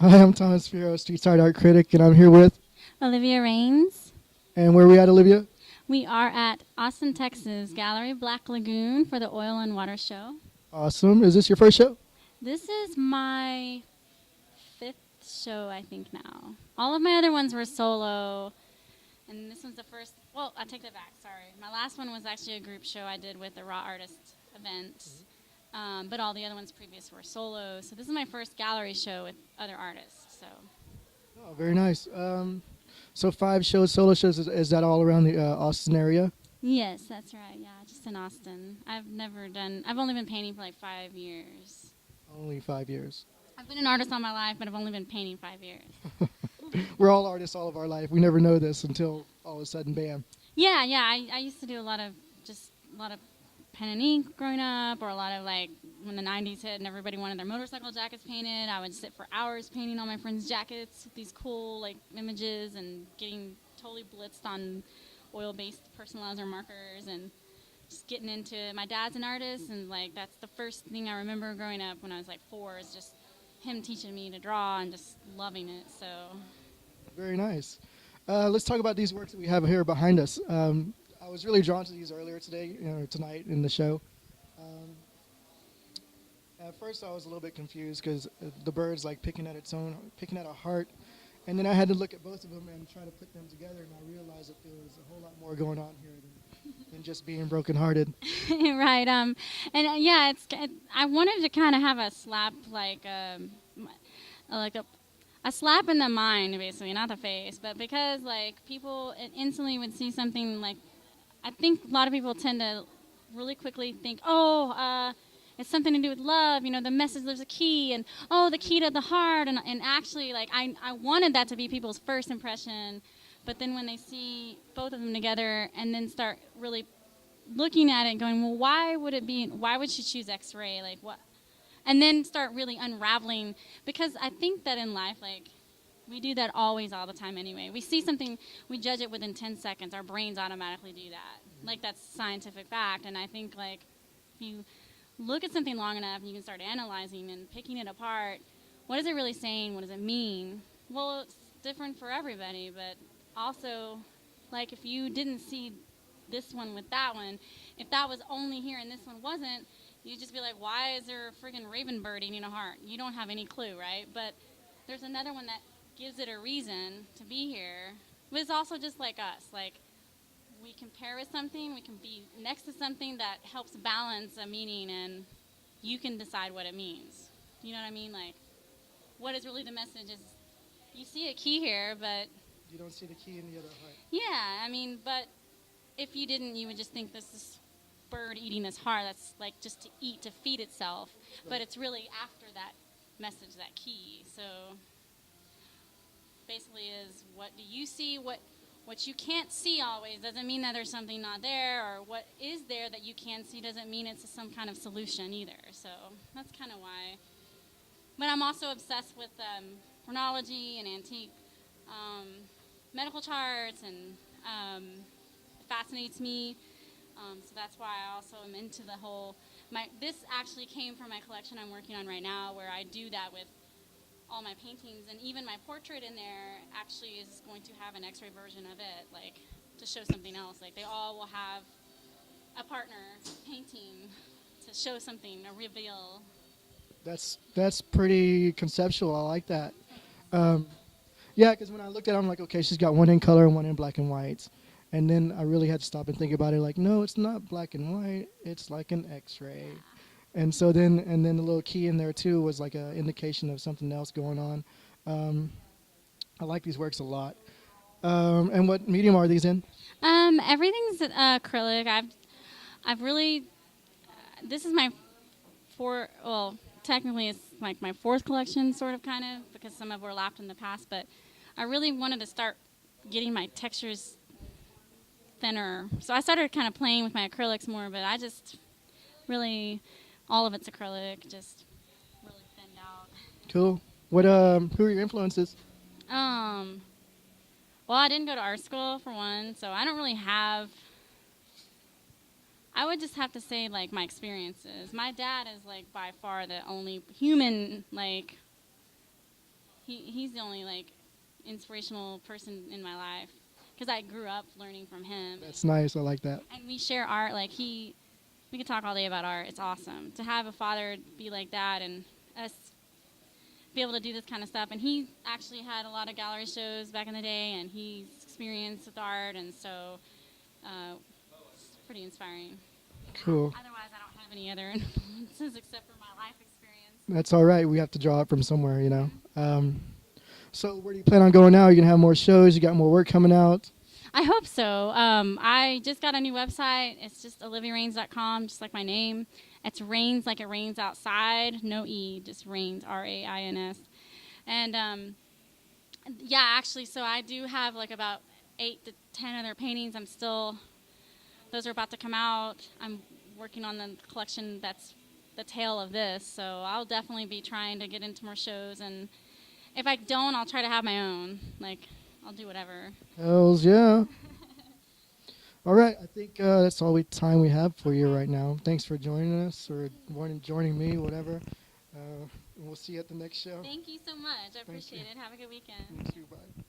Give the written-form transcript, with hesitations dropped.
Hi, I'm Thomas Firo, street side art critic, and I'm here with. Olivia Rains. And where are we at, Olivia? We are at Austin, Texas, Gallery Black Lagoon for the Oil and Water Show. Awesome. Is this your first show? This is my fifth show, I think, now. All of my other ones were solo, and this one's the first. Well, I take that back, sorry. My last one was actually a group show I did with the Raw Artist event, but all the other ones previous were solo. So this is my first gallery show with other artists. So Oh, very nice. So 5 shows, solo shows. Is that all around the Austin area? yes, that's right. Yeah, just in Austin. I've only been painting for like 5 years. Only 5 years. I've been an artist all my life, but I've only been painting 5 years. We're all artists all of our life. We never know this until all of a sudden, bam. Yeah. I used to do a lot of pen and ink growing up, or a lot of like when the '90s hit and everybody wanted their motorcycle jackets painted. I would sit for hours painting all my friends' jackets with these cool like images and getting totally blitzed on oil-based personalizer markers and just getting into. My dad's an artist, and like that's the first thing I remember growing up when I was like 4 is just him teaching me to draw and just loving it. So Very nice. Let's talk about these works that we have here behind us. I was really drawn to these earlier today, tonight in the show. Um, at first, I was a little bit confused because the bird's like picking at a heart, and then I had to look at both of them and try to put them together, and I realized that there was a whole lot more going on here than just being brokenhearted. right. Yeah, I wanted to kind of have a slap like a slap in the mind, basically, not the face, but because like people instantly would see something like I think a lot of people tend to really quickly think, it's something to do with love, the message, there's a key, and the key to the heart, and actually, like, I wanted that to be people's first impression, but then when they see both of them together and then start really looking at it and going, well, why would she choose X-ray, like, what, and then start really unraveling, because I think that in life, like, we do that always, all the time anyway. We see something, we judge it within 10 seconds. Our brains automatically do that. Like, that's scientific fact. And I think, like, if you look at something long enough and you can start analyzing and picking it apart, what is it really saying? What does it mean? Well, it's different for everybody. But also, like, if you didn't see this one with that one, if that was only here and this one wasn't, you'd just be like, why is there a friggin' raven bird eating a heart? You don't have any clue, right? But there's another one that gives it a reason to be here. But it's also just like us. Like, we can pair with something, we can be next to something that helps balance a meaning, and you can decide what it means. You know what I mean? Like, what is really the message is you see a key here, but You don't see the key in the other heart. yeah, I mean, but if you didn't, you would just think this bird eating this heart, that's like just to eat, to feed itself. Right. But it's really after that message, that key. So basically is, what do you see? What you can't see always doesn't mean that there's something not there, or what is there that you can see doesn't mean it's some kind of solution either. So that's kind of why. But I'm also obsessed with chronology and antique um, medical charts, and it fascinates me. So that's why I also am into the whole. This actually came from my collection I'm working on right now, where I do that with all my paintings, and even my portrait in there actually is going to have an X-ray version of it, like to show something else. Like, they all will have a partner painting to show something, a reveal. That's pretty conceptual. I like that. Um, yeah, because when I looked at it, I'm like, okay, she's got one in color and one in black and white. And then I really had to stop and think about it. Like, no, it's not black and white. It's like an X-ray. And so then the little key in there too was like an indication of something else going on. Um, I like these works a lot. And what medium are these in? Everything's acrylic. I've really. This is my well, technically it's like my fourth collection, sort of, kind of, because some have overlapped in the past. But I really wanted to start getting my textures thinner. So I started kind of playing with my acrylics more, but I just really, all of it's acrylic, just really thinned out. Cool. Who are your influences? Um, well, I didn't go to art school for one, so I don't really have. I would just have to say like my experiences. My dad is like by far the only human like he's the only like inspirational person in my life because I grew up learning from him. That's nice. I like that. And we share art. Like we could talk all day about art. It's awesome to have a father be like that and us be able to do this kind of stuff. And he actually had a lot of gallery shows back in the day, and he's experienced with art, and so it's pretty inspiring. Cool. Otherwise, I don't have any other influences except for my life experience. That's all right. We have to draw it from somewhere, you know. So where do you plan on going now? You're gonna have more shows. You got more work coming out. I hope so. I just got a new website. It's just oliviarains.com, just like my name. It's rains like it rains outside. No E, just rains, Rains. And yeah, actually, so I do have like about 8 to 10 other paintings. Those are about to come out. I'm working on the collection that's the tail of this. So I'll definitely be trying to get into more shows. And if I don't, I'll try to have my own. Like, I'll do whatever. Hells yeah. All right, I think that's all time we have for you right now. Thanks for joining us or joining me, whatever. We'll see you at the next show. Thank you so much. I appreciate it. Have a good weekend. You too, bye.